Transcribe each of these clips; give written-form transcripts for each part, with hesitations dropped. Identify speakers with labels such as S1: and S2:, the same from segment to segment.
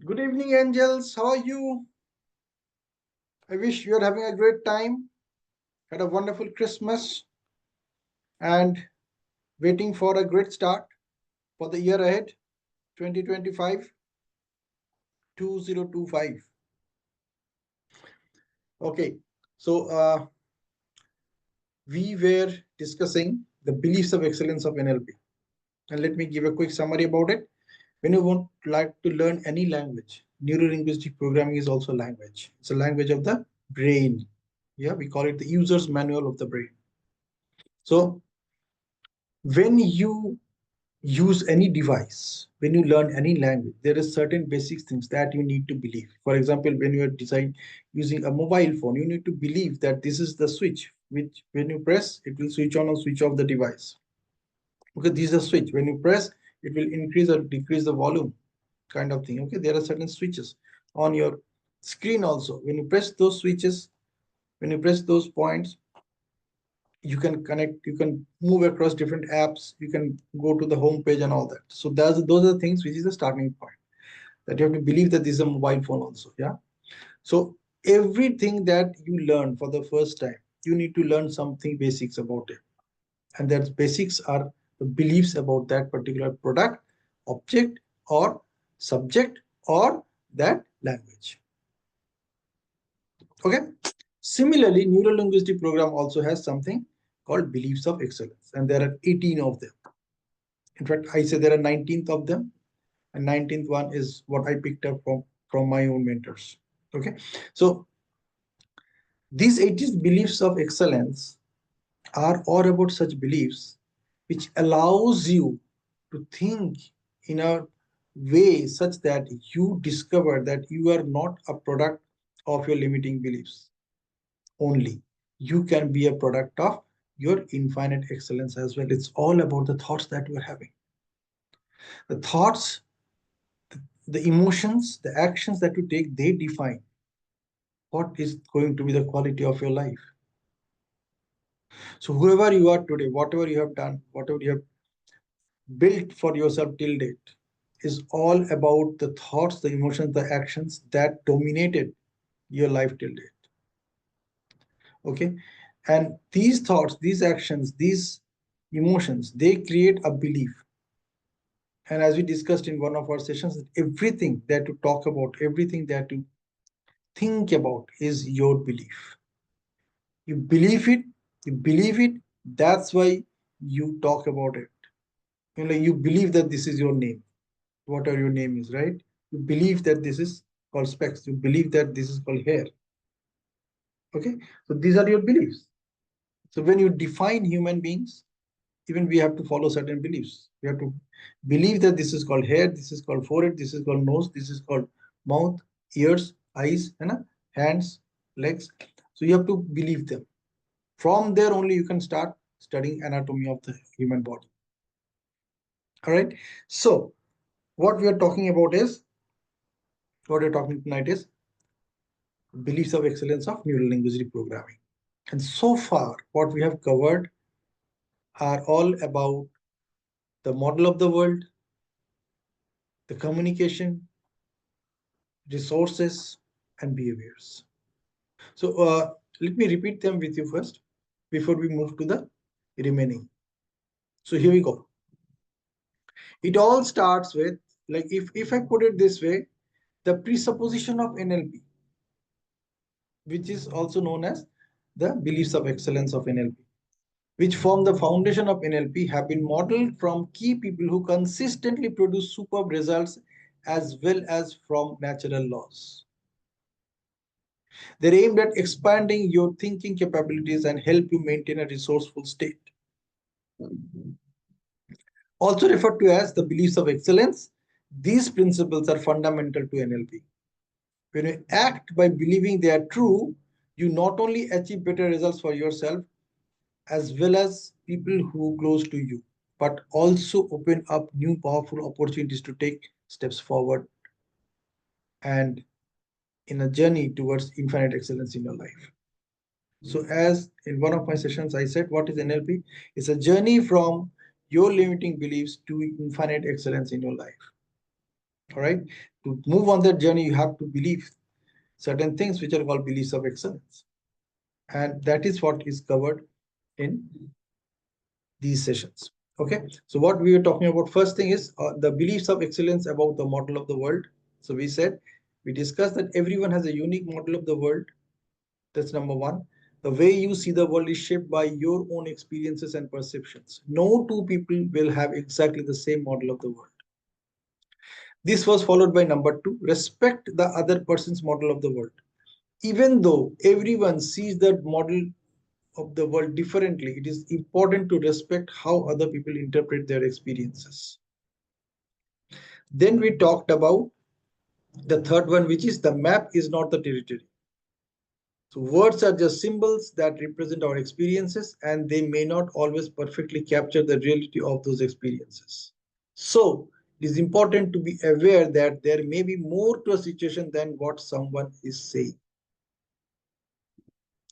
S1: Good evening, angels. How are you? I wish you are having a great time, had a wonderful Christmas, and waiting for a great start for the year ahead 2025 2025. Okay, so we were discussing the beliefs of excellence of NLP. And let me give a quick summary about it. When you want like to learn any language, neuro linguistic programming is also a language. It's a language of the brain. Yeah, we call it the user's manual of the brain. So when you use any device, when you learn any language, there is certain basic things that you need to believe. For example, when you are design using a mobile phone, you need to believe that this is the switch which when you press it will switch on or switch off the device. Okay, this is a switch. When you press, it will increase or decrease the volume, kind of thing. Okay, there are certain switches on your screen also. When you press those switches, when you press those points, you can connect, you can move across different apps, you can go to the home page and all that. So those are the things which is the starting point, that you have to believe that this is a mobile phone also. Yeah, so everything that you learn for the first time, you need to learn something basics about it, and that basics are the beliefs about that particular product, object, or subject, or that language. Okay, similarly neuro-linguistic program also has something called beliefs of excellence, and there are 18 of them. In fact, I say there are 19th of them, and 19th one is what I picked up from my own mentors. Okay, so these 18 beliefs of excellence are all about such beliefs which allows you to think in a way such that you discover that you are not a product of your limiting beliefs only. You can be a product of your infinite excellence as well. It's all about the thoughts that you are having. The thoughts, the emotions, the actions that you take, they define what is going to be the quality of your life. So, whoever you are today, whatever you have done, whatever you have built for yourself till date, is all about the thoughts, the emotions, the actions that dominated your life till date. Okay, and these thoughts, these actions, these emotions, they create a belief. And as we discussed in one of our sessions, everything that you talk about, everything that you think about is your belief. You believe it, you believe it, that's why you talk about it. You know, you believe that this is your name, whatever your name is, right? You believe that this is called specs, you believe that this is called hair. Okay, so these are your beliefs. So when you define human beings, even we have to follow certain beliefs. We have to believe that this is called hair, this is called forehead, this is called nose, this is called mouth, ears, eyes, and hands, legs. So you have to believe them. From there only you can start studying anatomy of the human body. All right. So what we are talking about is, what we're talking tonight is beliefs of excellence of neuro-linguistic programming. And so far, what we have covered are all about the model of the world, the communication, resources, and behaviors. So let me repeat them with you first before we move to the remaining. So here we go. It all starts with, like, if I put it this way, the presupposition of NLP, which is also known as the beliefs of excellence of NLP, which form the foundation of NLP, have been modeled from key people who consistently produce superb results as well as from natural laws. They're aimed at expanding your thinking capabilities and help you maintain a resourceful state. Also referred to as the beliefs of excellence, these principles are fundamental to NLP. When you act by believing they are true, you not only achieve better results for yourself as well as people who close to you, but also open up new powerful opportunities to take steps forward and in a journey towards infinite excellence in your life. So, as in one of my sessions, I said, what is NLP? It's a journey from your limiting beliefs to infinite excellence in your life. All right. To move on that journey, you have to believe certain things which are called beliefs of excellence. And that is what is covered in these sessions. Okay. So what we were talking about first thing is the beliefs of excellence about the model of the world. So we discussed that everyone has a unique model of the world. That's number one. The way you see the world is shaped by your own experiences and perceptions. No two people will have exactly the same model of the world. This was followed by number two, respect the other person's model of the world. Even though everyone sees that model of the world differently, it is important to respect how other people interpret their experiences. Then we talked about the third one, which is the map is not the territory. So words are just symbols that represent our experiences, and they may not always perfectly capture the reality of those experiences. So it is important to be aware that there may be more to a situation than what someone is saying.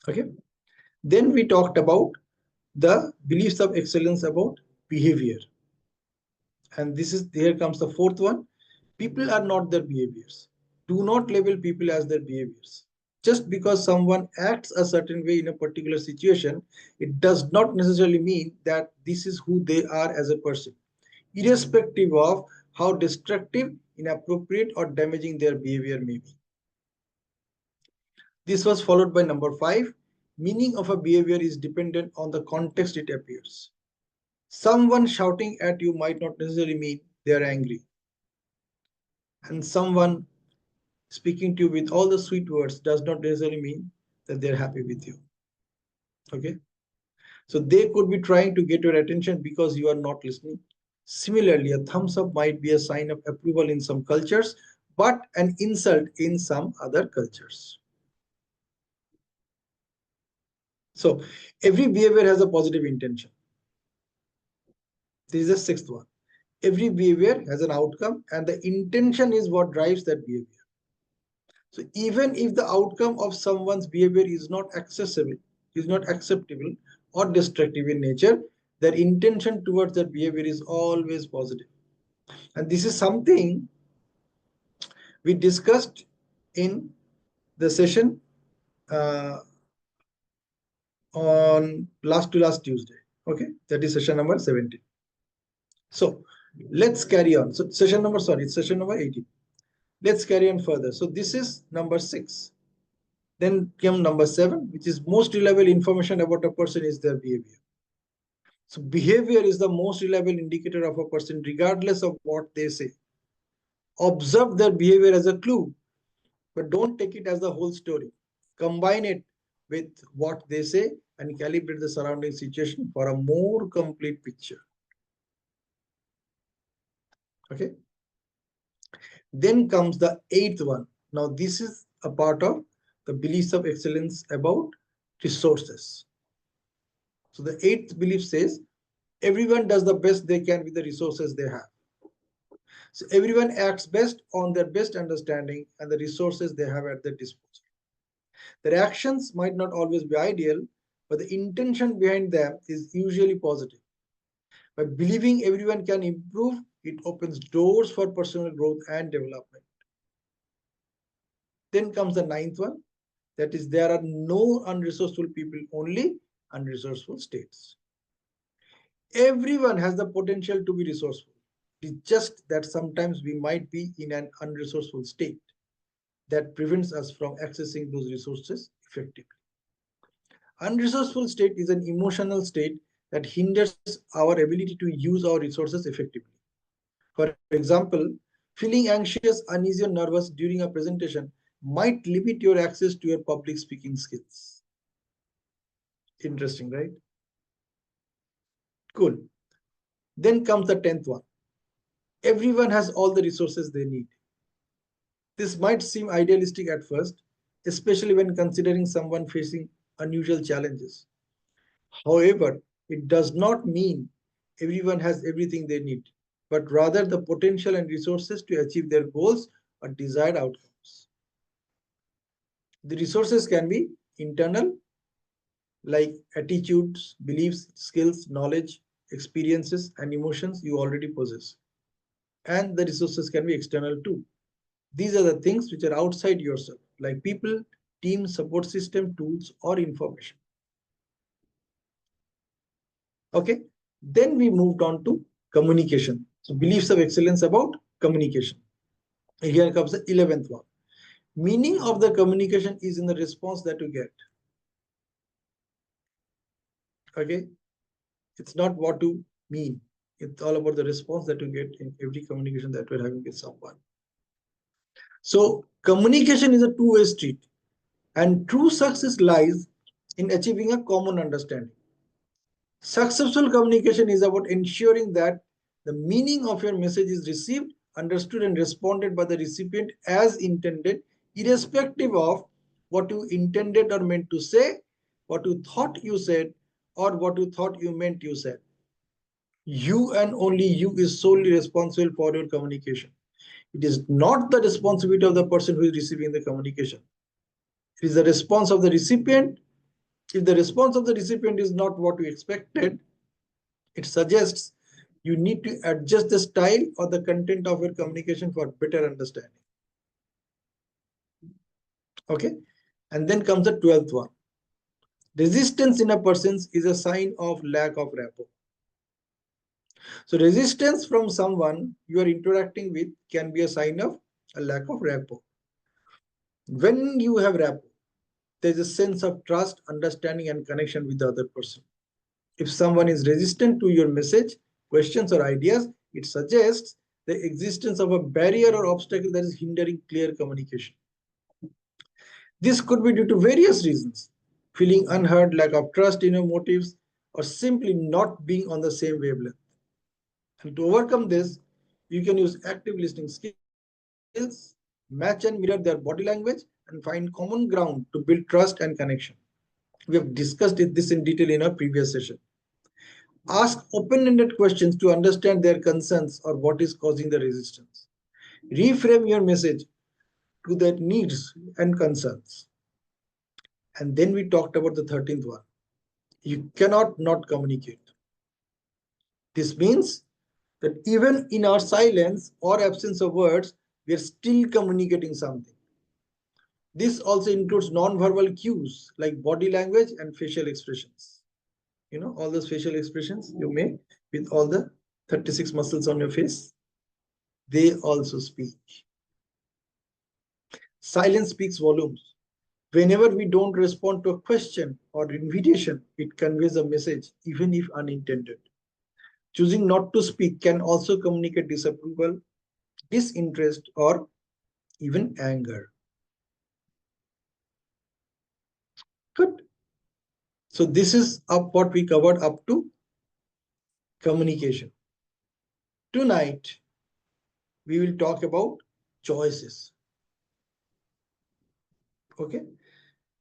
S1: Okay. Then we talked about the beliefs of excellence about behavior. And this is here comes the fourth one. People are not their behaviors. Do not label people as their behaviors. Just because someone acts a certain way in a particular situation, it does not necessarily mean that this is who they are as a person, irrespective of how destructive, inappropriate, or damaging their behavior may be. This was followed by number five. Meaning of a behavior is dependent on the context it appears. Someone shouting at you might not necessarily mean they are angry. And someone speaking to you with all the sweet words does not necessarily mean that they're happy with you. Okay. So they could be trying to get your attention because you are not listening. Similarly, a thumbs up might be a sign of approval in some cultures, but an insult in some other cultures. So every behavior has a positive intention. This is the sixth one. Every behavior has an outcome, and the intention is what drives that behavior. So even if the outcome of someone's behavior is not accessible, is not acceptable or destructive in nature, their intention towards that behavior is always positive. And this is something we discussed in the session uh, on last Tuesday. Okay, that is session number 17. So let's carry on. So it's session number 18. Let's carry on further. So this is number 6. Then came number 7, which is most reliable information about a person is their behavior. So behavior is the most reliable indicator of a person, regardless of what they say. Observe their behavior as a clue, but don't take it as the whole story. Combine it with what they say and calibrate the surrounding situation for a more complete picture. Okay. Then comes the 8th one. Now, this is a part of the beliefs of excellence about resources. So the 8th belief says everyone does the best they can with the resources they have. So everyone acts best on their best understanding and the resources they have at their disposal. Their actions might not always be ideal, but the intention behind them is usually positive. By believing everyone can improve, it opens doors for personal growth and development. Then comes the 9th one, that is, there are no unresourceful people, only unresourceful states. Everyone has the potential to be resourceful. It's just that sometimes we might be in an unresourceful state that prevents us from accessing those resources effectively. Unresourceful state is an emotional state that hinders our ability to use our resources effectively. For example, feeling anxious, uneasy, or nervous during a presentation might limit your access to your public speaking skills. Interesting, right? Cool. Then comes the 10th one. Everyone has all the resources they need. This might seem idealistic at first, especially when considering someone facing unusual challenges. However, it does not mean everyone has everything they need, but rather the potential and resources to achieve their goals or desired outcomes. The resources can be internal, like attitudes, beliefs, skills, knowledge, experiences, and emotions you already possess. and the resources can be external too. These are the things which are outside yourself, like people, team, support system, tools, or information. Okay. Then we moved on to communication. So beliefs of excellence about communication. Here comes the 11th one. Meaning of the communication is in the response that you get. Okay. It's not what you mean. It's all about the response that you get in every communication that we're having with someone. So communication is a two-way street, and true success lies in achieving a common understanding. Successful communication is about ensuring that the meaning of your message is received, understood, and responded by the recipient as intended, irrespective of what you intended or meant to say, what you thought you said, or what you thought you meant you said. You and only you is solely responsible for your communication. It is not the responsibility of the person who is receiving the communication. It is the response of the recipient. If the response of the recipient is not what you expected, it suggests you need to adjust the style or the content of your communication for better understanding. Okay. And then comes the 12th one. Resistance in a person is a sign of lack of rapport. So resistance from someone you are interacting with can be a sign of a lack of rapport. When you have rapport, there's a sense of trust, understanding, and connection with the other person. If someone is resistant to your message, questions, or ideas, it suggests the existence of a barrier or obstacle that is hindering clear communication. This could be due to various reasons: feeling unheard, lack of trust in your motives, or simply not being on the same wavelength. And to overcome this, you can use active listening skills, match and mirror their body language, and find common ground to build trust and connection. We have discussed this in detail in our previous session. Ask open-ended questions to understand their concerns or what is causing the resistance. Reframe your message to their needs and concerns. And then we talked about the 13th one. You cannot not communicate. This means that even in our silence or absence of words, we are still communicating something. This also includes non-verbal cues like body language and facial expressions. You know, all those facial expressions you make with all the 36 muscles on your face, they also speak. Silence speaks volumes. Whenever we don't respond to a question or invitation, it conveys a message, even if unintended. Choosing not to speak can also communicate disapproval, disinterest, or even anger. Good. So this is up what we covered up to communication. Tonight, we will talk about choices. Okay.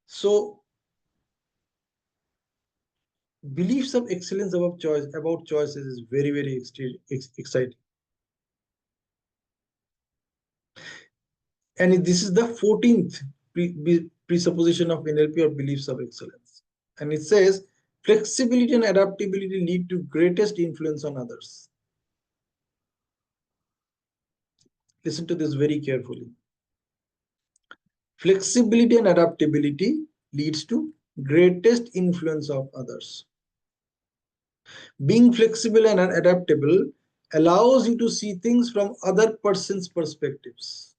S1: So beliefs of excellence about choices is very, very exciting. And this is the 14th presupposition of NLP or beliefs of excellence. And it says flexibility and adaptability lead to greatest influence on others. Listen to this very carefully. Flexibility and adaptability leads to greatest influence of others. Being flexible and adaptable allows you to see things from other person's perspectives.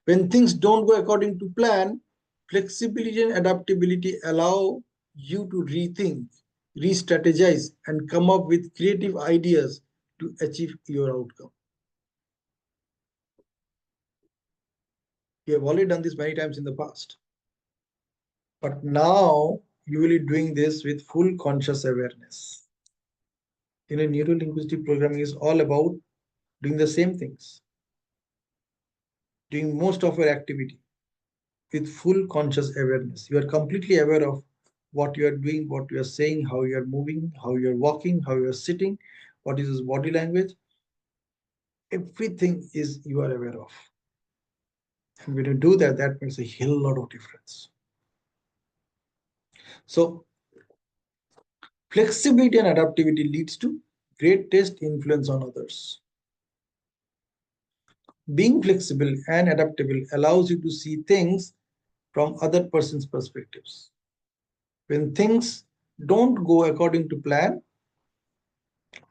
S1: When things don't go according to plan, flexibility and adaptability allow you to rethink, re-strategize, and come up with creative ideas to achieve your outcome. We have already done this many times in the past. But now you will be doing this with full conscious awareness. You know, neuro-linguistic programming is all about doing the same things, doing most of your activity with full conscious awareness. You are completely aware of what you are doing, what you are saying, how you are moving, how you are walking, how you are sitting, what is his body language. Everything is you are aware of. And when you do that, that makes a hell lot of difference. So flexibility and adaptivity leads to greatest influence on others. Being flexible and adaptable allows you to see things from other person's perspectives. When things don't go according to plan,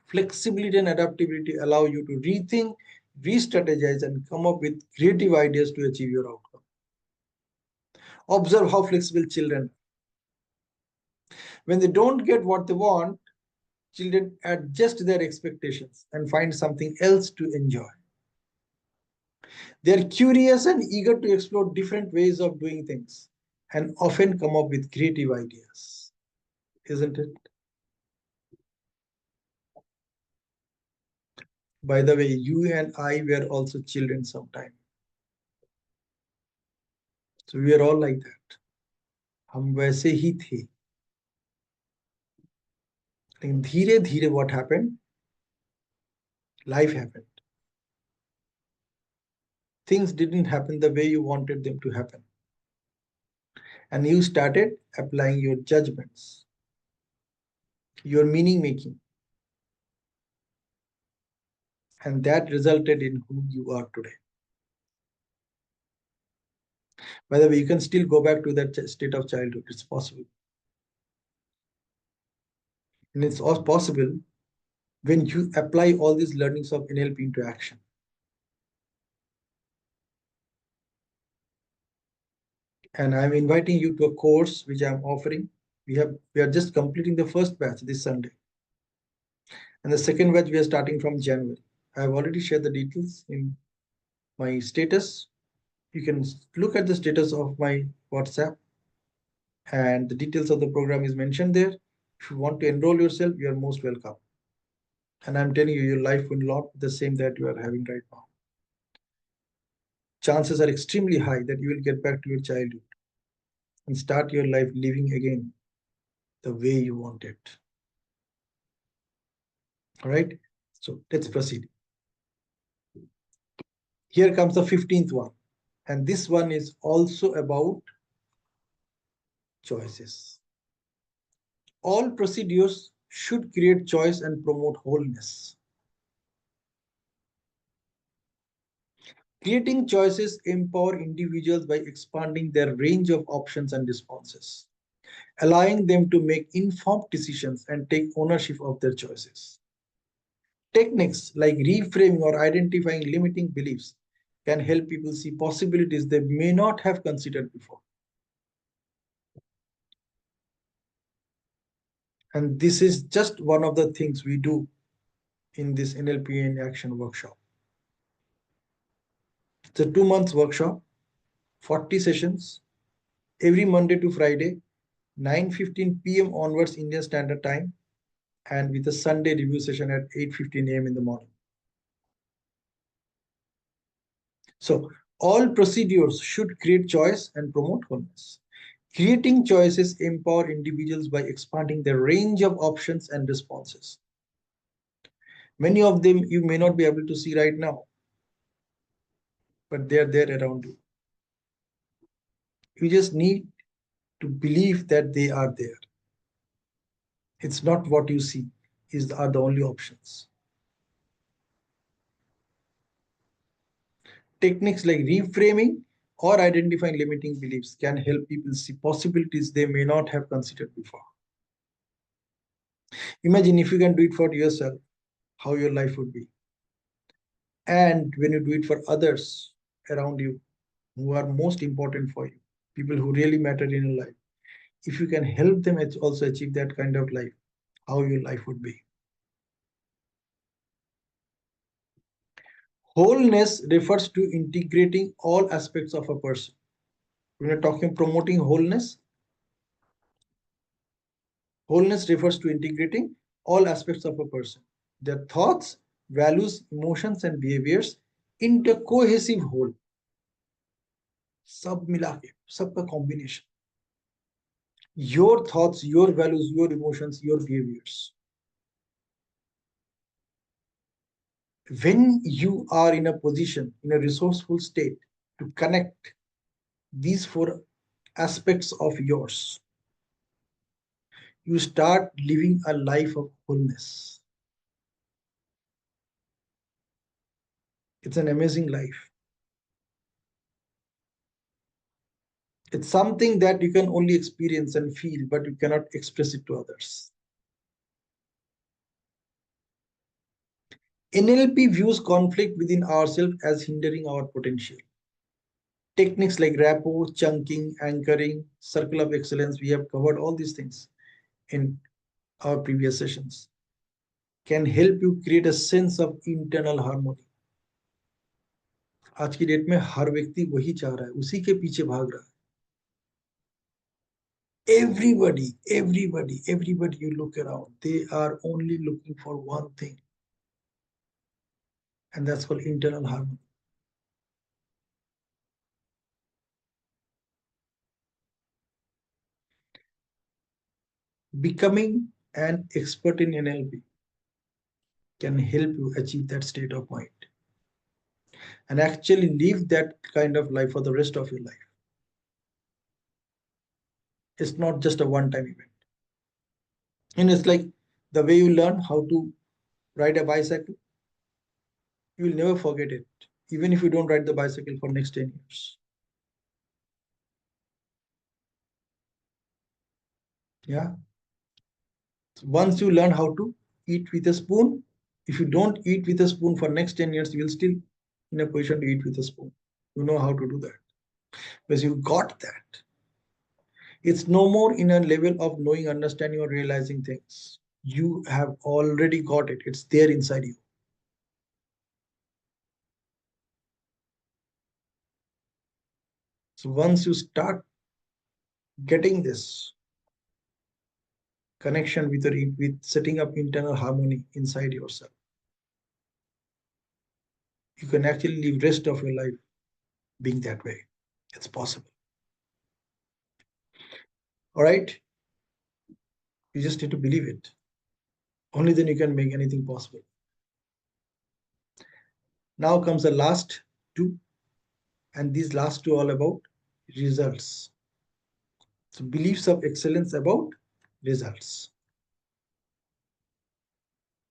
S1: flexibility and adaptability allow you to rethink, re-strategize, and come up with creative ideas to achieve your outcome. Observe how flexible children are. When they don't get what they want, children adjust their expectations and find something else to enjoy. They are curious and eager to explore different ways of doing things and often come up with creative ideas. Isn't it? By the way, you and I were also children sometime. So we are all like that. हम वैसे ही थे. लेकिन धीरे धीरे what happened? Life happened. Things didn't happen the way you wanted them to happen. And you started applying your judgments, your meaning making. And that resulted in who you are today. By the way, you can still go back to that state of childhood. It's possible. And it's all possible when you apply all these learnings of NLP into action. And I'm inviting you to a course which I'm offering. We are just completing the first batch this Sunday. And the second batch we are starting from January. I've already shared the details in my status. You can look at the status of my WhatsApp, and the details of the program is mentioned there. If you want to enroll yourself, you are most welcome. And I'm telling you, your life will not be the same that you are having right now. Chances are extremely high that you will get back to your childhood and start your life living again the way you want it. All right, so let's proceed. Here comes the 15th one, and this one is also about choices. All procedures should create choice and promote wholeness. Creating choices empower individuals by expanding their range of options and responses, allowing them to make informed decisions and take ownership of their choices. Techniques like reframing or identifying limiting beliefs can help people see possibilities they may not have considered before. And this is just one of the things we do in this NLP in action workshop. It's a 2 month workshop, 40 sessions, every Monday to Friday, 9:15 p.m. onwards Indian Standard Time, and with a Sunday review session at 8:15 a.m. in the morning. So all procedures should create choice and promote wholeness. Creating choices empower individuals by expanding their range of options and responses. Many of them you may not be able to see right now, but they're there around you. You just need to believe that they are there. It's not what you see are the only options. Techniques like reframing or identifying limiting beliefs can help people see possibilities they may not have considered before. Imagine if you can do it for yourself, how your life would be. And when you do it for others around you who are most important for you, people who really matter in your life, if you can help them also achieve that kind of life, how your life would be. Wholeness refers to integrating all aspects of a person. When you're talking promoting wholeness, wholeness refers to integrating all aspects of a person, their thoughts, values, emotions, and behaviors into a cohesive whole. सब मिला के सबका combination. Your thoughts, your values, your emotions, your behaviors. When you are in a position, in a resourceful state to connect these four aspects of yours, you start living a life of wholeness. It's an amazing life. It's something that you can only experience and feel, but you cannot express it to others. NLP views conflict within ourselves as hindering our potential. Techniques like rapport, chunking, anchoring, circle of excellence, we have covered all these things in our previous sessions, can help you create a sense of internal harmony. आज की date में हर व्यक्ति वही चाह रहा है, उसी के पीछे भाग रहा है. Everybody you look around, they are only looking for one thing, and that's called internal harmony. Becoming an expert in NLP can help you achieve that state of mind and actually live that kind of life for the rest of your life. It's not just a one-time event. And it's like the way you learn how to ride a bicycle, you will never forget it, even if you don't ride the bicycle for next 10 years. Yeah. So once you learn how to eat with a spoon, if you don't eat with a spoon for next 10 years, you will still in a position to eat with a spoon. You know how to do that because you got that. It's no more in a level of knowing, understanding, or realizing things. You have already got it. It's there inside you. So once you start getting this connection with setting up internal harmony inside yourself, you can actually live rest of your life being that way. It's possible. All right. You just need to believe it. Only then you can make anything possible. Now comes the last two, and these last two all about results. So beliefs of excellence about results.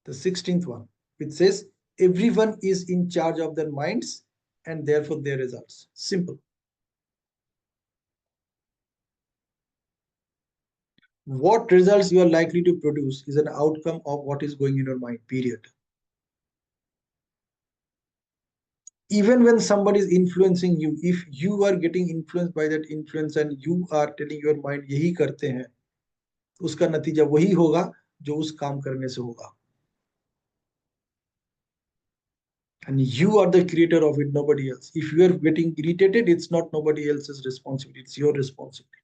S1: The 16th one, which says everyone is in charge of their minds and therefore their results. Simple. What results you are likely to produce is an outcome of what is going in your mind, period. Even when somebody is influencing you, if you are getting influenced by that influence and you are telling your mind यही करते हैं, उसका नतीजा वही होगा जो उस काम करने से होगा. And you are the creator of it, nobody else. If you are getting irritated, it's not nobody else's responsibility, it's your responsibility.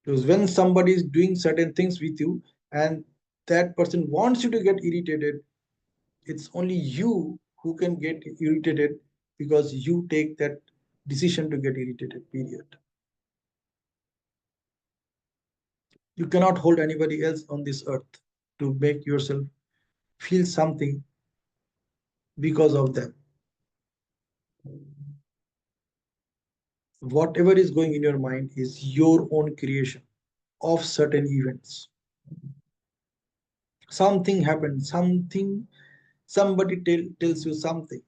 S1: Because when somebody is doing certain things with you and that person wants you to get irritated, it's only you who can get irritated because you take that decision to get irritated, period. You cannot hold anybody else on this earth to make yourself feel something because of them. Whatever is going in your mind is your own creation of certain events. Something happened, somebody tells you something,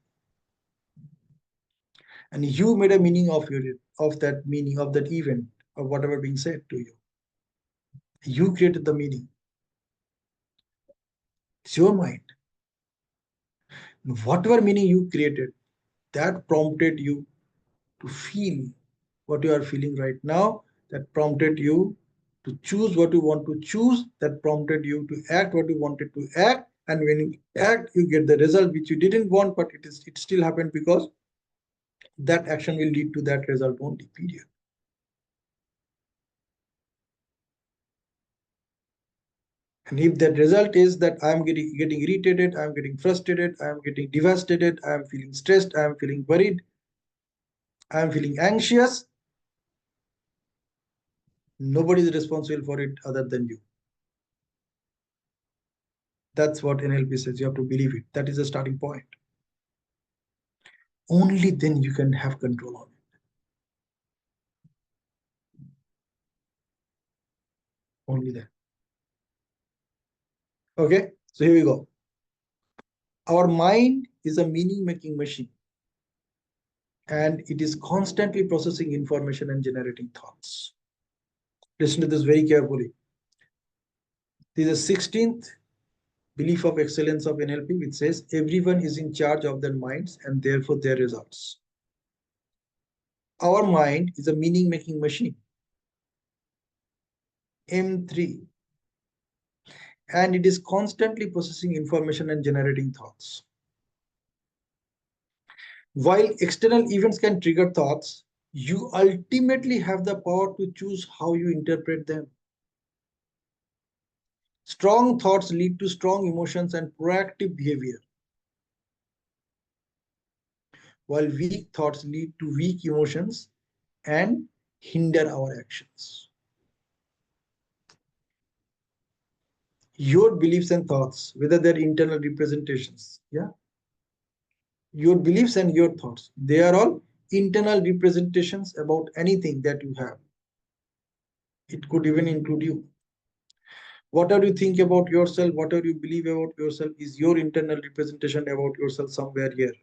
S1: and you made a meaning of that meaning of that event or whatever being said to you. You created the meaning. It's your mind. Whatever meaning you created, that prompted you to feel what you are feeling right now, that prompted you to choose what you want to choose, that prompted you to act what you wanted to act, and when you act, you get the result which you didn't want, but it still happened because that action will lead to that result only, period. And if that result is that I'm getting irritated, I'm getting frustrated, I'm getting devastated, I'm feeling stressed, I'm feeling worried, I'm feeling anxious, nobody is responsible for it other than you. That's what NLP says. You have to believe it. That is the starting point. Only then you can have control on it. Only then. Okay. So here we go. Our mind is a meaning making machine, and it is constantly processing information and generating thoughts. Listen to this very carefully. This is the 16th belief of excellence of NLP, which says everyone is in charge of their minds and therefore their results. Our mind is a meaning making machine. M3. And it is constantly processing information and generating thoughts. While external events can trigger thoughts, you ultimately have the power to choose how you interpret them. Strong thoughts lead to strong emotions and proactive behavior, while weak thoughts lead to weak emotions and hinder our actions. Your beliefs and thoughts, whether they're internal representations, yeah, your beliefs and your thoughts, they are all internal representations about anything that you have. It could even include you. Whatever you think about yourself, whatever you believe about yourself is your internal representation about yourself somewhere here.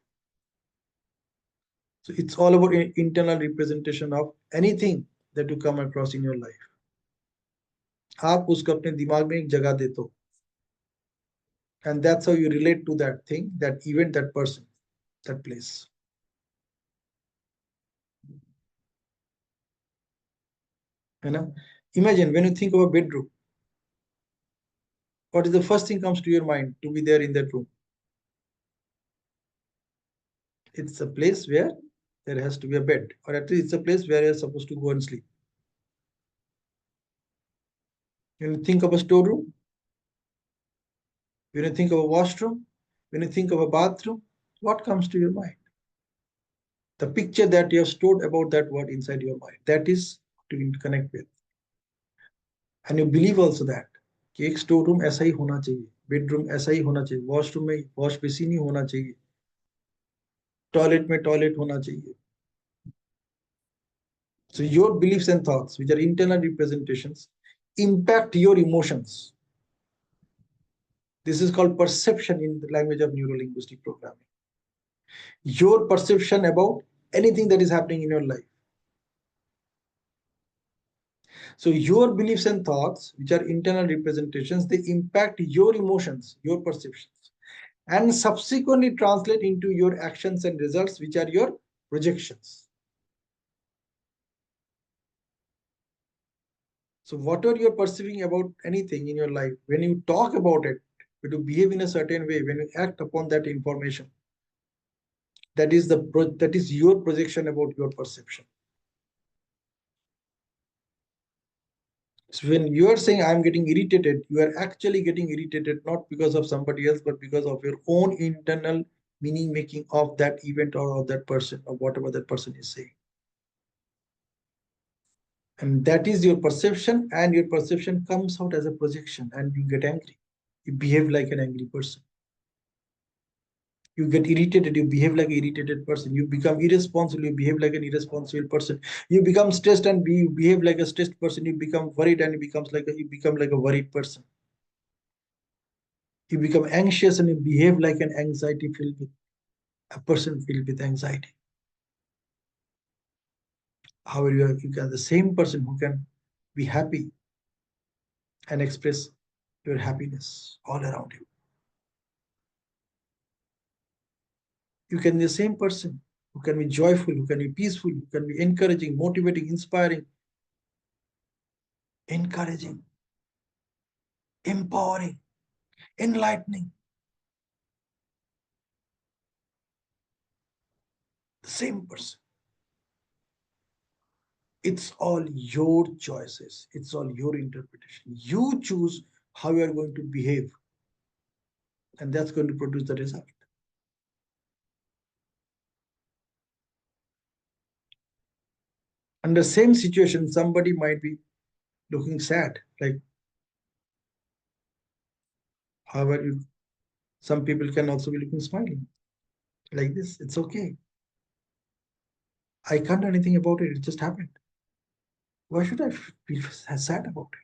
S1: So it's all about internal representation of anything that you come across in your life. आप उसको अपने दिमाग में एक जगह देते हो, and that's how you relate to that thing, that event, that person, that place. You know, imagine when you think of a bedroom, what is the first thing comes to your mind to be there in that room? It's a place where there has to be a bed, or at least it's a place where you're supposed to go and sleep. When you think of a storeroom, when you think of a washroom, when you think of a bathroom, what comes to your mind? The picture that you have stored about that word inside your mind, that is to connect with. And you believe also that कि एक store room ऐसा ही होना चाहिए, bedroom ऐसा ही होना चाहिए, washroom में wash basin ही होना चाहिए, टॉयलेट में टॉयलेट होना चाहिए. So your beliefs and thoughts, which are internal representations, impact your emotions. This is called perception in the language of neuro-linguistic programming. Your perception about anything that is happening in your life. So your beliefs and thoughts, which are internal representations, they impact your emotions, your perceptions, and subsequently translate into your actions and results, which are your projections. So whatever you're perceiving about anything in your life, when you talk about it, when you behave in a certain way, when you act upon that information, that is your projection about your perception. So when you are saying I'm getting irritated, you are actually getting irritated not because of somebody else, but because of your own internal meaning making of that event or of that person or whatever that person is saying. And that is your perception, and your perception comes out as a projection, and you get angry. You behave like an angry person. You get irritated, you behave like an irritated person. You become irresponsible, you behave like an irresponsible person. You become stressed and you behave like a stressed person. You become worried and you become like a worried person. You become anxious and you behave like an anxiety filled with a person filled with anxiety. However, you can the same person who can be happy and express your happiness all around you. You can be the same person who can be joyful, who can be peaceful, who can be encouraging, motivating, inspiring, encouraging, empowering, enlightening. The same person. It's all your choices. It's all your interpretation. You choose how you are going to behave, and that's going to produce the result. Under same situation, somebody might be looking sad, like however some people can also be looking smiling like this. It's okay. I can't do anything about it. It just happened. Why should I feel sad about it?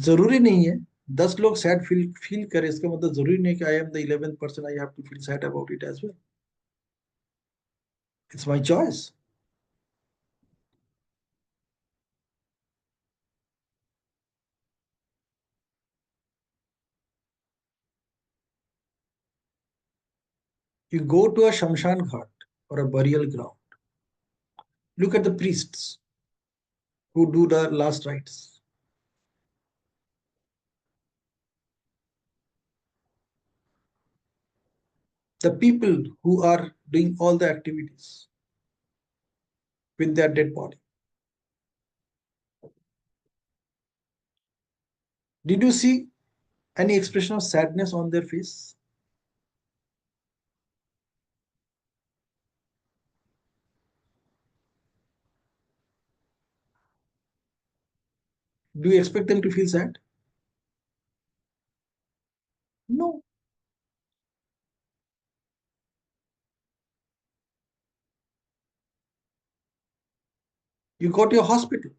S1: जरूरी नहीं है 10 लोग sad feel करे, इसका मतलब जरूरी नहीं कि I am the 11th person I have to feel sad about it as well. It's my choice. You go to a Shamshan Ghat or a burial ground. Look at the priests who do the last rites. The people who are doing all the activities with their dead body. Did you see any expression of sadness on their face? Do you expect them to feel sad? No. You got your hospital.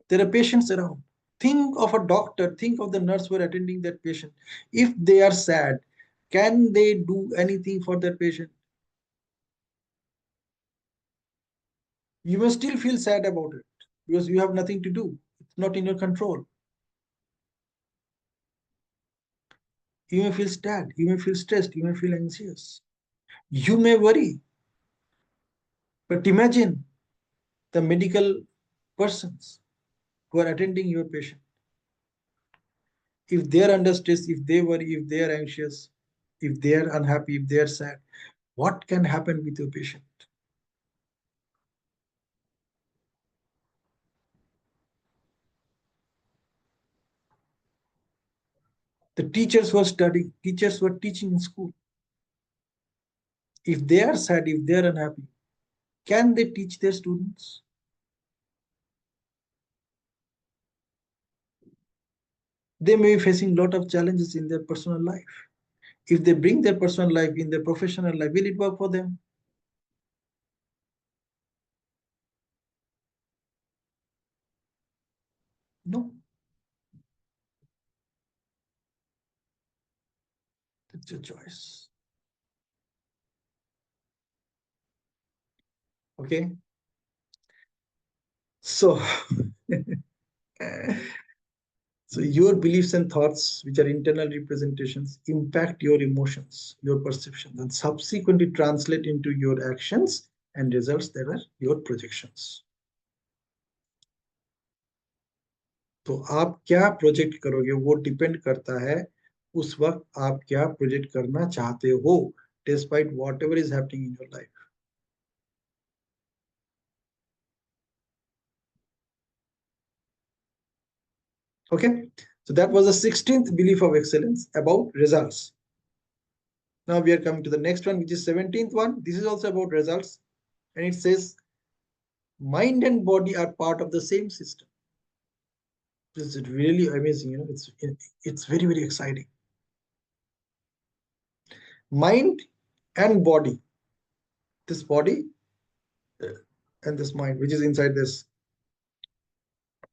S1: There are patients around. Think of a doctor, think of the nurse who are attending that patient. If they are sad, can they do anything for that patient? You may still feel sad about it because you have nothing to do. It's not in your control. You may feel sad, you may feel stressed, you may feel anxious. You may worry. But imagine the medical persons who are attending your patient. If they are under stress, if they worry, if they are anxious, if they are unhappy, if they are sad, what can happen with your patient? The teachers who are studying, teachers who are teaching in school, if they are sad, if they are unhappy, can they teach their students? They may be facing a lot of challenges in their personal life. If they bring their personal life in their professional life, will it work for them? No, it's your choice. Okay, so so your beliefs and thoughts, which are internal representations, impact your emotions, your perceptions, and subsequently translate into your actions and results that are your projections. तो आप क्या project करोगे वो depend करता है उस वक्त आप क्या प्रोजेक्ट करना चाहते हो, despite what ever is happening in your life. Okay, so that was the 16th belief of excellence about results. Now we are coming to the next one, which is 17th one. This is also about results, and it says mind and body are part of the same system. This is really amazing. It's very very exciting. Mind and body, this body and this mind, which is inside this,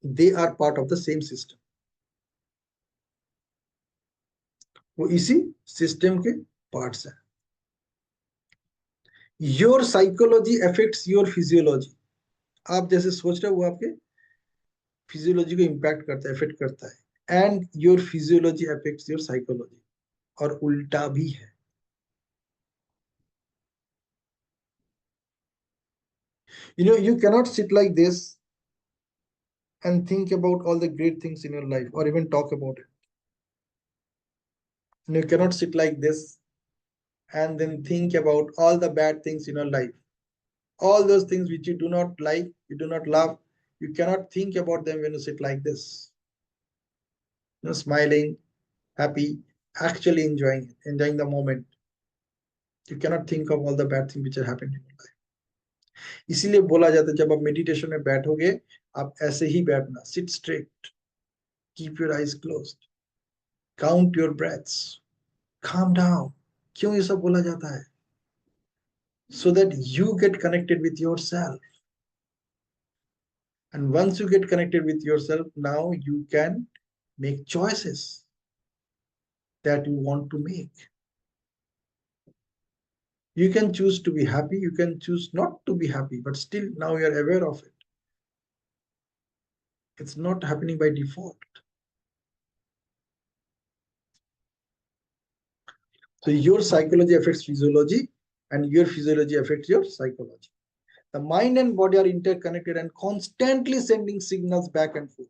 S1: they are part of the same system. वो इसी system के parts हैं. Your psychology affects your physiology. आप जैसे सोच रहे हो वो आपके फिजियोलॉजी को इम्पैक्ट करता है, इफेक्ट करता है. And your physiology affects your psychology. और उल्टा भी है. You cannot sit like this and think about all the great things in your life or even talk about it. You cannot sit like this and then think about all the bad things in your life, all those things which you do not like, you do not love. You cannot think about them when you sit like this, smiling, happy, actually enjoying the moment. You cannot think of all the bad things which are happening in your life. इसीलिए बोला जाता है जब आप meditation में बैठोगे, आप ऐसे ही बैठना. Seat straight, keep your eyes closed, count your breaths, calm down. क्यों ये सब बोला जाता है? So that you get connected with yourself. And once you get connected with yourself, now you can make choices that you want to make. You can choose to be happy, you can choose not to be happy, but still now you are aware of it. It's not happening by default. So your psychology affects physiology, and your physiology affects your psychology. The mind and body are interconnected and constantly sending signals back and forth.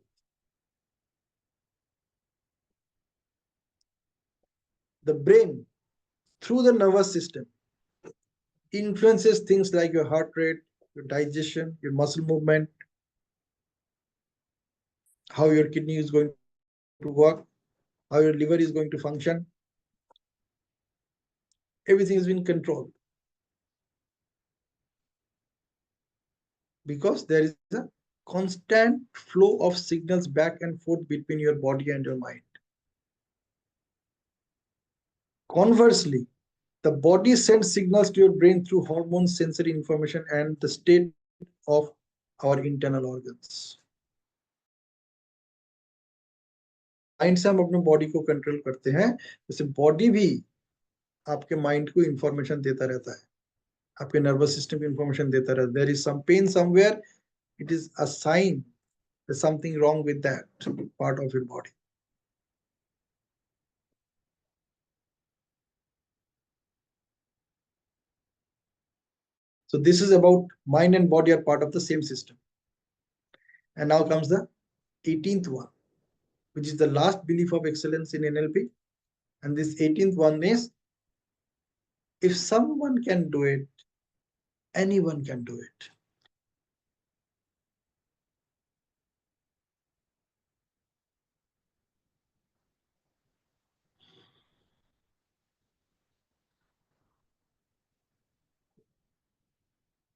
S1: The brain, through the nervous system, influences things like your heart rate, your digestion, your muscle movement, how your kidney is going to work, how your liver is going to function. Everything is being controlled because there is a constant flow of signals back and forth between your body and your mind. Conversely, the body sends signals to your brain through hormones, sensory information, and the state of our internal organs. जैसे mind से हम अपने body को control करते हैं, वैसे body भी आपके माइंड को इंफॉर्मेशन देता रहता है, आपके नर्वस सिस्टम को इंफॉर्मेशन देता रहता है. There is some pain somewhere, it is a sign that something wrong with that part of your body. So this is about mind and body are part of the same system. And now comes the 18th one, which is the last belief of excellence in NLP. And this 18th one is, if someone can do it, anyone can do it.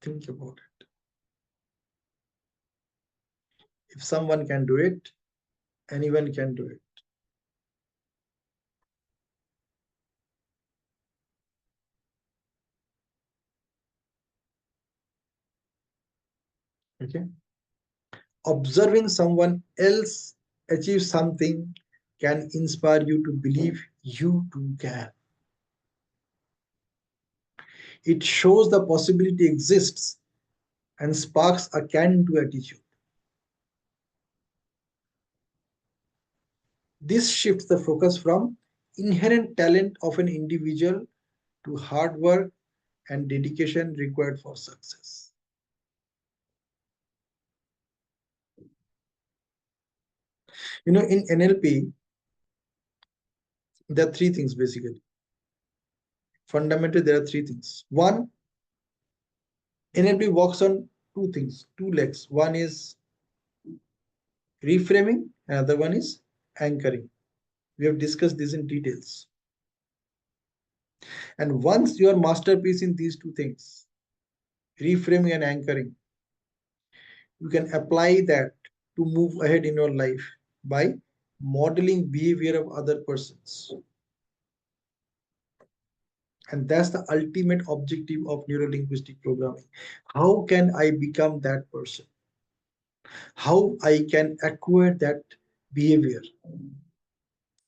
S1: Think about it. If someone can do it, anyone can do it. Okay. Observing someone else achieve something can inspire you to believe you too can. It shows the possibility exists and sparks a can-do attitude. This shifts the focus from inherent talent of an individual to hard work and dedication required for success. You know, in NLP, there are three things basically. Fundamentally, there are three things. One, NLP works on two things, two legs. One is reframing, another one is anchoring. We have discussed this in details. And once you are masterpiece in these two things, reframing and anchoring, you can apply that to move ahead in your life by modeling behavior of other persons. And that's the ultimate objective of neuro-linguistic programming. How can I become that person? How I can acquire that behavior?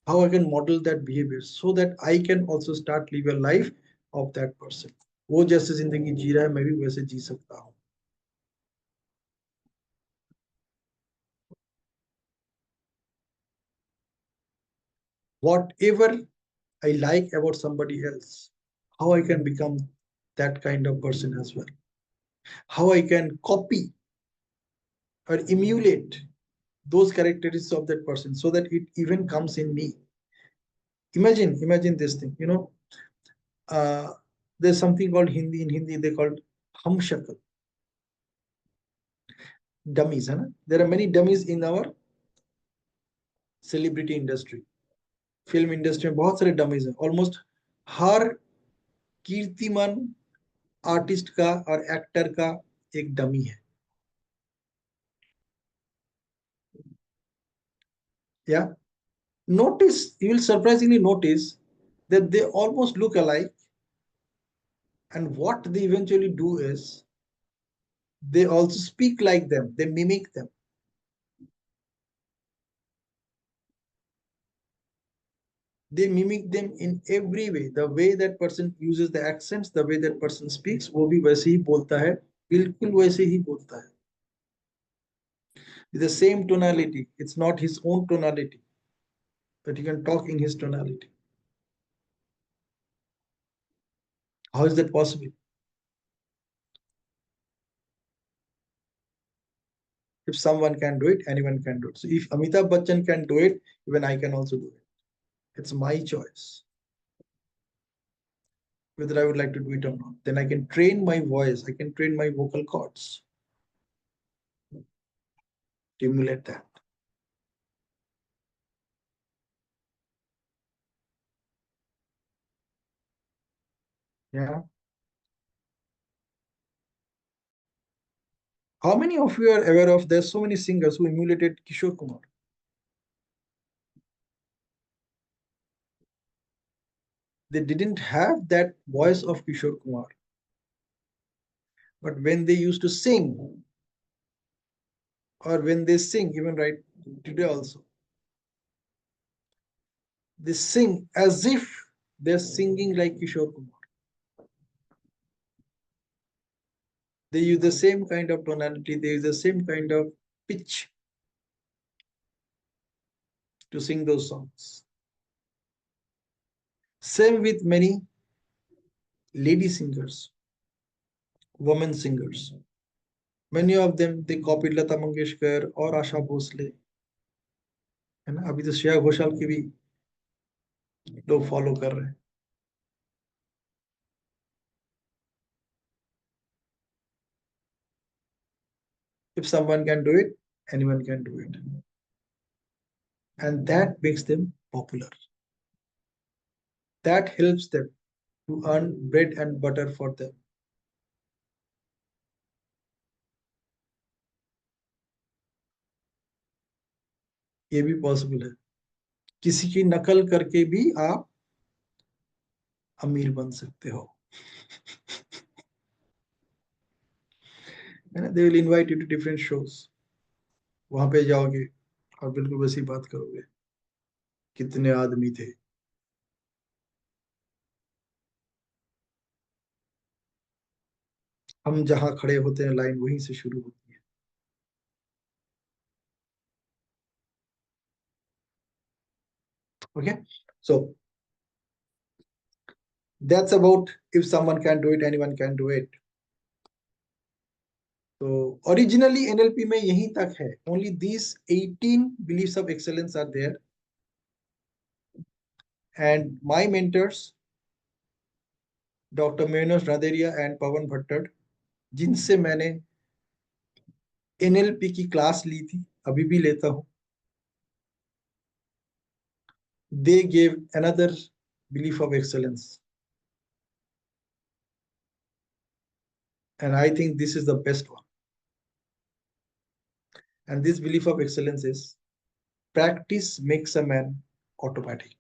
S1: How I can model that behavior so that I can also start live a life of that person. वो जैसे जिंदगी जी रहा है मैं भी वैसे जी सकता हूँ. Whatever I like about somebody else, how I can become that kind of person as well. How I can copy or emulate those characteristics of that person so that it even comes in me. Imagine this thing, uh, there's something called Hindi, in Hindi they called hum shakal, dummies. Hai na? There are many dummies in our celebrity industry, film industry में बहुत सारे dummies हैं. Almost हर कीर्तिमान artist का और actor का एक dummy है. Yeah, notice, you will surprisingly notice that they almost look alike, and what they eventually do is They also speak like them, they mimic them. They mimic them in every way. The way that person uses the accents, the way that person speaks, वो भी वैसे ही बोलता है, बिल्कुल वैसे ही बोलता है. With the same tonality. It's not his own tonality, but he can talk in his tonality. How is that possible? If someone can do it, anyone can do it. So if Amitabh Bachchan can do it, even I can also do it. It's my choice whether I would like to do it or not. Then I can train my voice, I can train my vocal cords to emulate that. Yeah. How many of you are aware of there's so many singers who emulated Kishore Kumar? They didn't have that voice of Kishore Kumar. But when they used to sing, or when they sing, even right today also, they sing as if they're singing like Kishore Kumar. They use the same kind of tonality, they use the same kind of pitch to sing those songs. Same with many lady singers, women singers. Many of them they copied Lata Mangeshkar और आशा भोसले, है ना. अभी तो श्रेया घोषाल की भी लोग follow कर रहे हैं. If someone can do it, anyone can do it, and that makes them popular. That helps them to earn bread and butter for them. ये भी पॉसिबल है. किसी की नकल करके भी आप अमीर बन सकते हो. है ना. They will invite you to different shows. वहां पे जाओगे और बिल्कुल वैसी बात करोगे. कितने आदमी थे. हम जहाँ खड़े होते हैं लाइन वहीं से शुरू होती है. Okay, so that's about if someone can do it, anyone can do it. So originally NLP में यहीं तक है. Only these 18 beliefs of excellence are there. And my mentors, Dr. Menos Raderia and Pawan Bhattar, जिनसे मैंने NLP की class ली थी, अभी भी लेता हूँ, they gave another belief of excellence. And I think this is the best one. And this belief of excellence is practice makes a man automatic.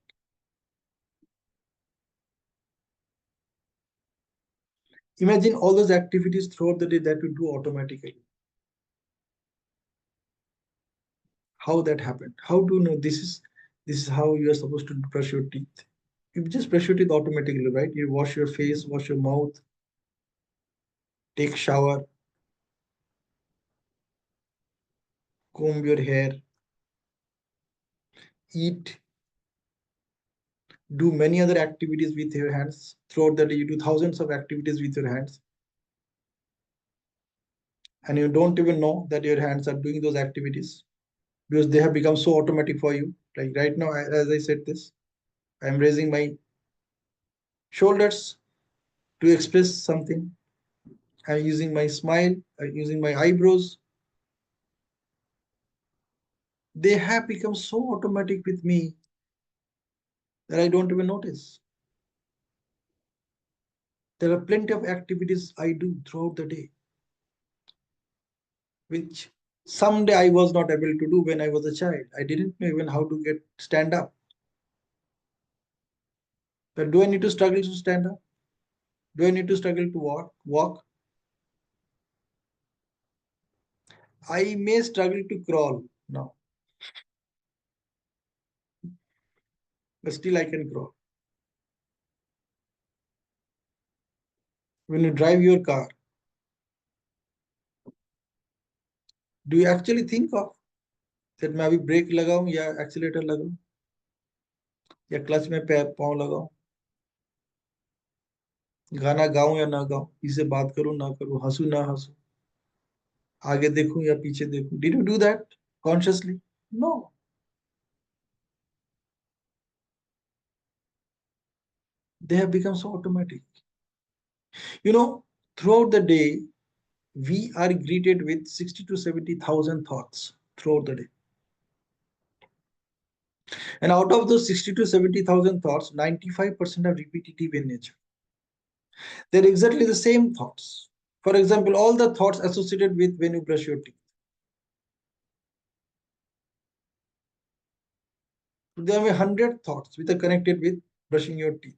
S1: Imagine all those activities throughout the day that you do automatically. How that happened? How do you know this is how you are supposed to brush your teeth? You just brush your teeth automatically, right? You wash your face, wash your mouth, take shower, comb your hair, eat, do many other activities with your hands. Throughout the day, you do thousands of activities with your hands. And you don't even know that your hands are doing those activities because they have become so automatic for you. Like right now, as I said this, I'm raising my shoulders to express something. I'm using my smile, I'm using my eyebrows. They have become so automatic with me that I don't even notice. There are plenty of activities I do throughout the day, which someday I was not able to do when I was a child. I didn't know even how to get stand up. But do I need to struggle to stand up? Do I need to struggle to walk? I may struggle to crawl now, but still I can crawl. When you drive your car, do you actually think of that मैं अभी break लगाऊं या accelerator लगाऊं या clutch में पैर पाँव लगाऊं, गाना गाऊं या ना गाऊं, किसी से बात करूं ना करूं, हंसू ना हंसू, आगे देखूं या पीछे देखूं? Did you do that consciously? No. They have become so automatic. You know, throughout the day, we are greeted with 60 to 70,000 thoughts throughout the day. And out of those 60 to 70,000 thoughts, 95% are repetitive in nature. They're exactly the same thoughts. For example, all the thoughts associated with when you brush your teeth. There are 100 thoughts which are connected with brushing your teeth.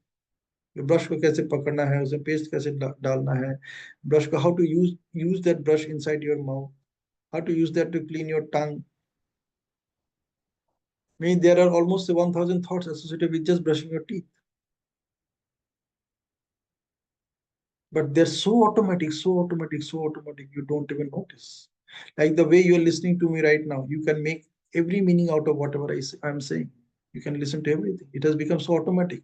S1: Brush को कैसे पकड़ना है, उसे paste कैसे डालना है, brush को, how to use that brush inside your mouth, how to use that to clean your tongue. I mean, there are almost 1,000 thoughts associated with just brushing your teeth. But they're so automatic, so automatic, so automatic, you don't even notice. Like the way you're listening to me right now, you can make every meaning out of whatever I'm saying. You can listen to everything. It has become so automatic.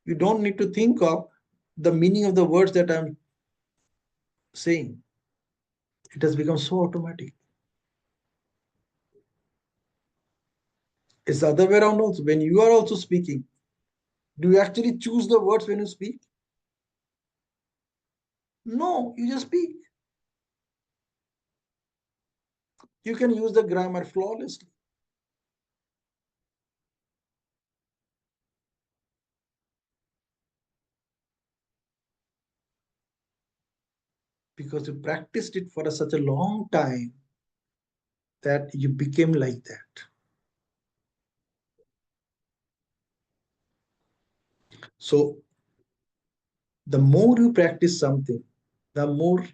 S1: You don't need to think of the meaning of the words that I'm saying. It has become so automatic. It's the other way around also. When you are also speaking, do you actually choose the words when you speak? No, you just speak. You can use the grammar flawlessly. Because you practiced it for such a long time that you became like that. So the more you practice something, the more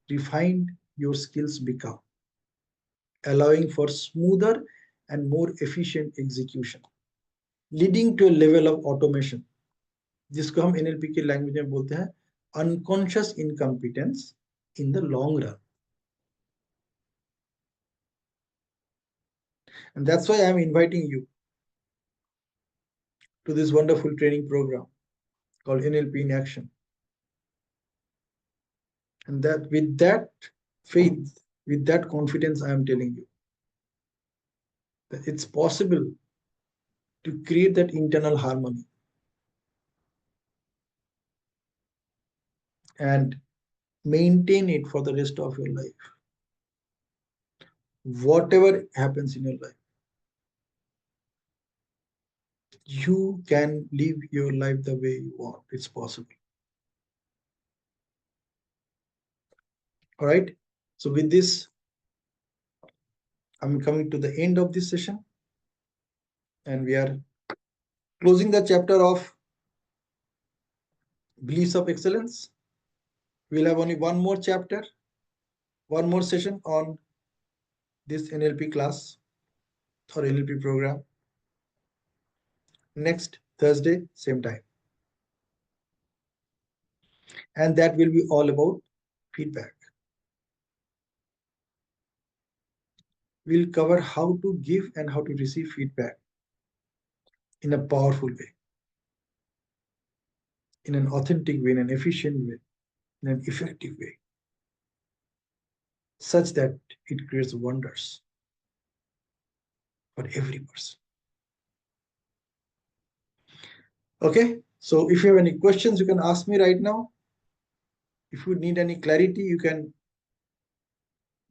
S1: refined your skills become, allowing for smoother and more efficient execution, leading to a level of automation, जिसको हम NLP के language में बोलते हैं unconscious incompetence in the long run. And that's why I'm inviting you to this wonderful training program called NLP in Action. And that with that faith, with that confidence, I am telling you that it's possible to create that internal harmony and maintain it for the rest of your life. Whatever happens in your life, you can live your life the way you want. It's possible. All right. So with this, I'm coming to the end of this session, and we are closing the chapter of beliefs of excellence. We'll have only one more chapter, one more session on this NLP class or NLP program next Thursday, same time. And that will be all about feedback. We'll cover how to give and how to receive feedback in a powerful way, in an authentic way, in an efficient way, in an effective way, such that it creates wonders for every person. Okay, so if you have any questions, you can ask me right now. If you need any clarity, you can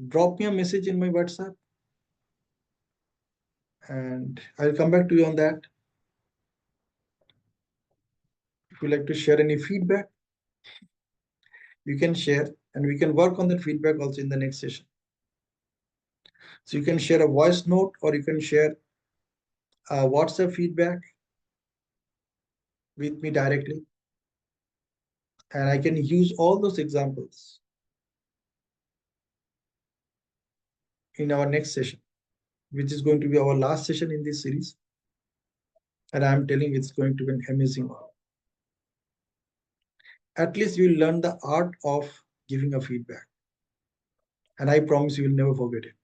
S1: drop me a message in my WhatsApp and I'll come back to you on that. If you like to share any feedback, you can share and we can work on that feedback also in the next session. So you can share a voice note or you can share a WhatsApp feedback with me directly. And I can use all those examples in our next session, which is going to be our last session in this series. And I'm telling you, it's going to be an amazing one. At least you'll learn the art of giving a feedback. And I promise you will never forget it.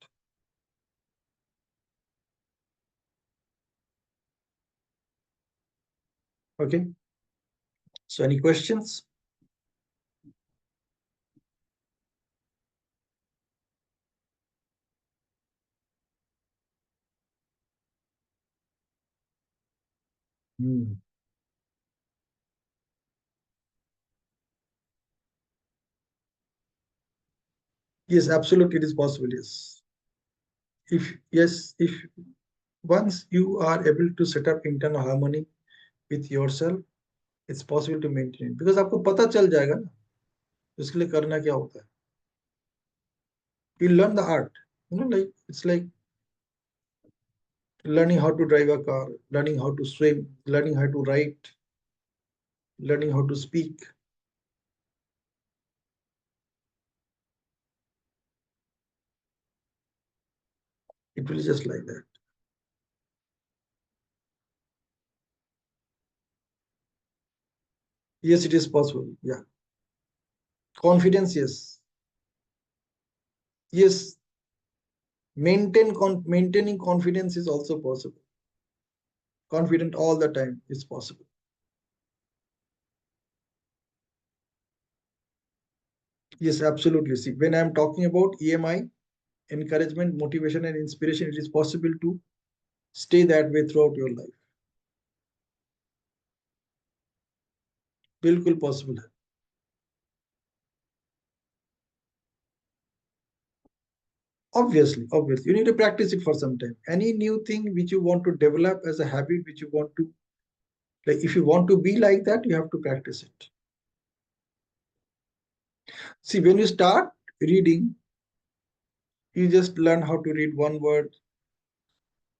S1: Okay. So any questions? Hmm. Yes, absolutely, it is possible. Yes. If once you are able to set up internal harmony with yourself, it's possible to maintain it. Because आपको पता चल जाएगा ना इसके लिए करना क्या होता है. You learn the art. Like it's like learning how to drive a car, learning how to swim, learning how to write, learning how to speak. It will be just like that. Yes, it is possible. Yeah. Confidence, yes. Yes. Maintaining confidence is also possible. Confident all the time is possible. Yes, absolutely. See, when I'm talking about EMI, encouragement, motivation, and inspiration, it is possible to stay that way throughout your life. बिल्कुल possible है. Obviously, you need to practice it for some time. Any new thing which you want to develop as a habit, which you want to, like, if you want to be like that, you have to practice it. See, when you start reading, you just learn how to read one word,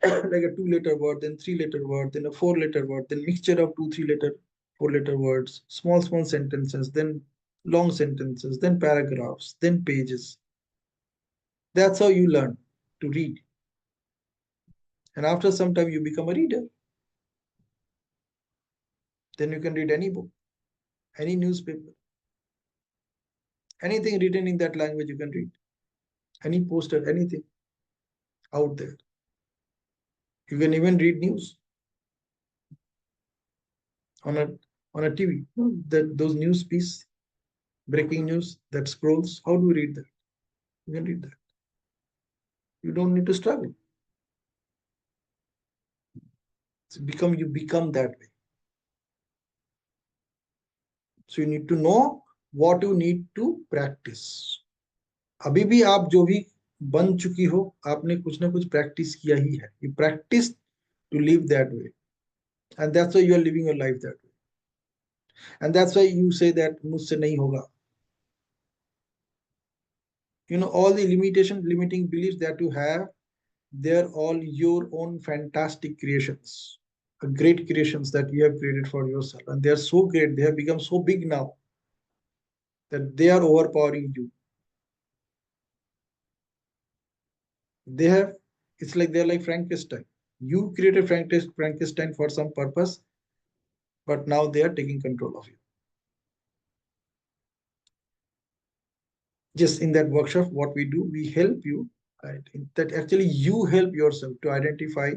S1: like a 2 letter word, then 3 letter word, then a 4 letter word, then mixture of 2, 3 letter, 4 letter words, small sentences, then long sentences, then paragraphs, then pages. That's how you learn to read. And after some time, you become a reader. Then you can read any book, any newspaper, anything written in that language you can read, any poster, anything out there. You can even read news on a TV. That those news piece, breaking news that scrolls. How do you read that? You can read that. You don't need to struggle. You become that way. So you need to know what you need to practice. अभी भी आप जो भी बन चुकी हो, आपने कुछ ना कुछ प्रैक्टिस किया ही है. You practice to live that way, and that's why you are living your life that way. And that's why you say that मुझसे नहीं होगा. All the limiting beliefs that you have, they're all your own fantastic creations, great creations that you have created for yourself, and they are so great, they have become so big now that they are overpowering you. They have, it's like they're like Frankenstein. You created Frankenstein for some purpose, but now they are taking control of you. Just in that workshop, what we do, we help you, right? That actually you help yourself to identify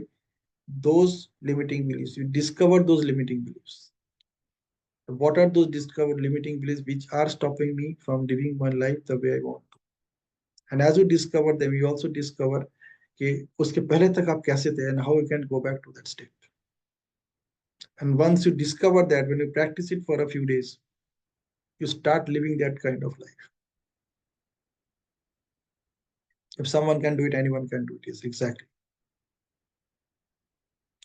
S1: those limiting beliefs. You discover those limiting beliefs. What are those discovered limiting beliefs which are stopping me from living my life the way I want to? And as you discover them, you also discover कि उसके पहले तक आप कैसे थे and how you can go back to that state. And once you discover that, when you practice it for a few days, you start living that kind of life. If someone can do it, anyone can do it. Yes, exactly.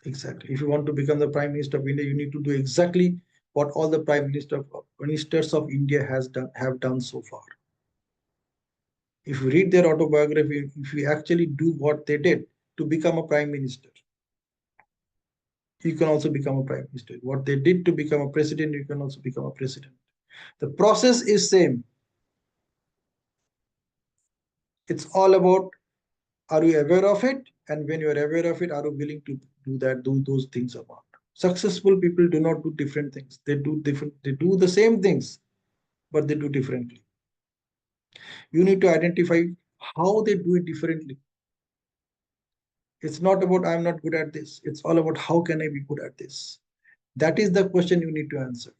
S1: Exactly. If you want to become the Prime Minister of India, you need to do exactly what all the ministers of India have done so far. If you read their autobiography, if you actually do what they did to become a prime minister, you can also become a prime minister. What they did to become a president, you can also become a president. The process is same. It's all about Are you aware of it? And when you are aware of it, are you willing to do those things or not? Successful people do not do different things. They do the same things, but they do differently. You need to identify how they do it differently. It's not about I'm not good at this. It's all about how can I be good at this? That is the question you need to answer.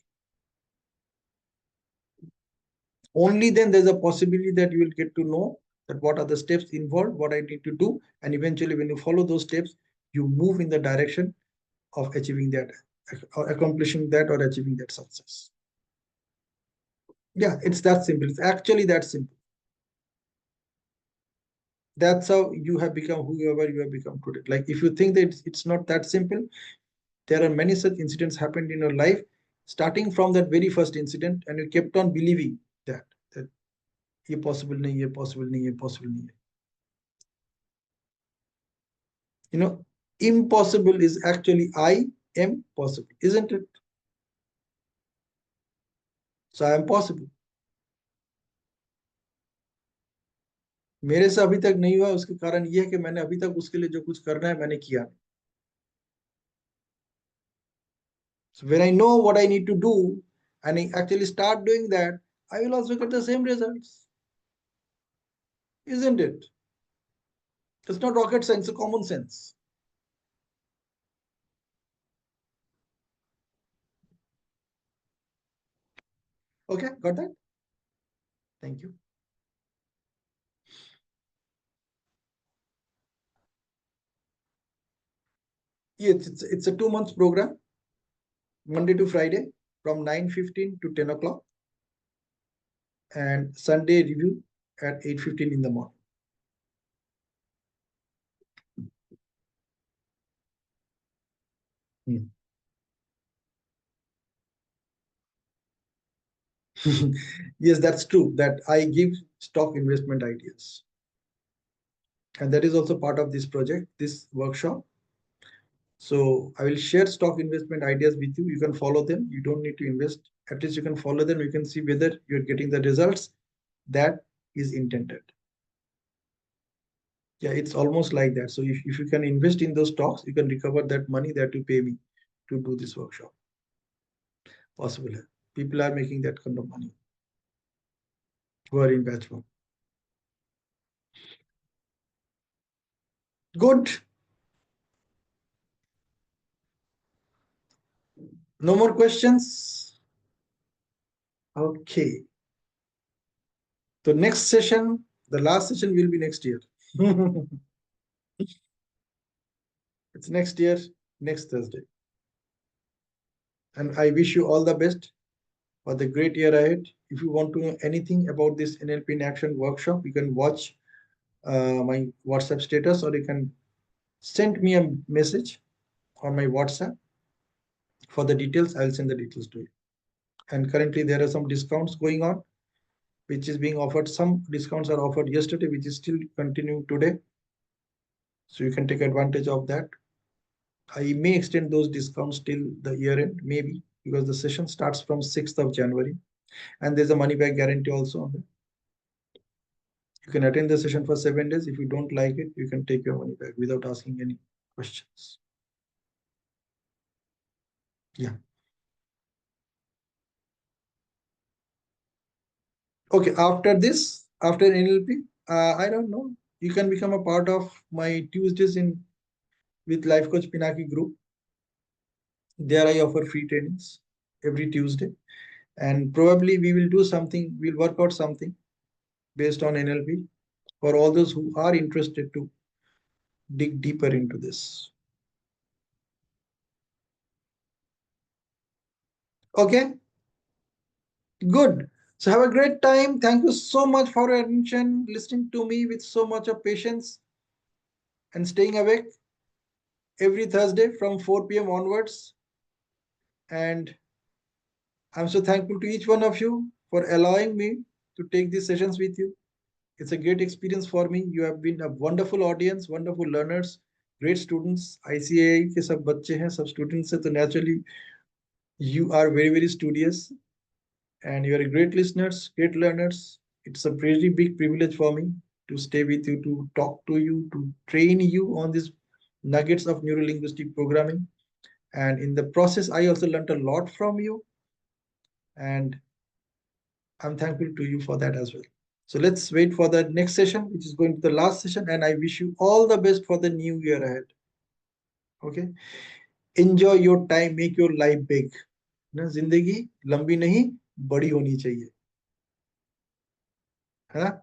S1: Only then there's a possibility that you will get to know that what are the steps involved, what I need to do, and eventually when you follow those steps, you move in the direction of achieving that or accomplishing that or achieving that success. Yeah, it's that simple. It's actually that simple. That's how you have become whoever you have become today. Like if you think that it's not that simple, there are many such incidents happened in your life, starting from that very first incident, and you kept on believing that ये possible नहीं, ये possible नहीं, ये possible नहीं. You know, impossible is actually I am possible, isn't it? So I am possible. मेरे से अभी तक नहीं हुआ, उसके कारण ये है कि मैंने अभी तक उसके लिए जो कुछ करना है मैंने किया. So when I know what I need to do and I actually start doing that, I will also get the same results, isn't it? It's not rocket science, it's common sense. Okay, got that? Thank you. Yes, it's a 2 months program, Monday to Friday from 9:15 to 10 o'clock, and Sunday review at 8:15 in the morning. Hmm. Yes, that's true. That I give stock investment ideas. And that is also part of this project, this workshop. So I will share stock investment ideas with you. You can follow them. You don't need to invest. At least you can follow them. You can see whether you're getting the results that is intended. Yeah, it's almost like that. So if you can invest in those stocks, you can recover that money that you pay me to do this workshop. Possible. People are making that kind of money who are in batch one. Good. No more questions? Okay. The next session, the last session will be next year. It's next year, next Thursday. And I wish you all the best for the great year ahead. If you want to know anything about this NLP in Action workshop, you can watch my WhatsApp status, or you can send me a message on my WhatsApp for the details. I'll send the details to you. And currently there are some discounts going on, which is being offered. Some discounts are offered yesterday, which is still continuing today. So you can take advantage of that. I may extend those discounts till the year end, maybe, because the session starts from 6th of January. And there's a money back guarantee also on that. You can attend the session for 7 days. If you don't like it, you can take your money back without asking any questions. Yeah. Okay. After this, after NLP, I don't know. You can become a part of my Tuesdays in with Life Coach Pinaki group. There I offer free trainings every Tuesday, and probably we will do something. We'll work out something based on NLP for all those who are interested to dig deeper into this. Okay, good. So have a great time. Thank you so much for your attention, listening to me with so much of patience and staying awake every Thursday from 4 p.m. onwards. And I'm so thankful to each one of you for allowing me to take these sessions with you. It's a great experience for me. You have been a wonderful audience, wonderful learners, great students. ICAI के सब बच्चे हैं, सब students हैं, तो naturally you are very, very studious and you are great listeners, great learners. It's a pretty big privilege for me to stay with you, to talk to you, to train you on these nuggets of neurolinguistic programming. And in the process, I also learned a lot from you, and I'm thankful to you for that as well. So let's wait for the next session, which is going to the last session, and I wish you all the best for the new year ahead. Okay, enjoy your time, make your life big. ना जिंदगी लंबी नहीं बड़ी होनी चाहिए, है ना?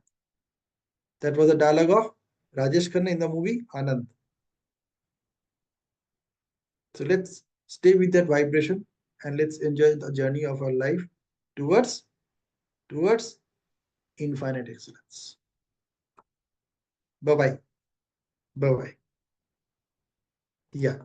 S1: That was a dialogue of Rajesh Khanna in the movie Anand. So let's stay with that vibration and let's enjoy the journey of our life towards towards infinite excellence. Bye bye. Bye bye. Yeah.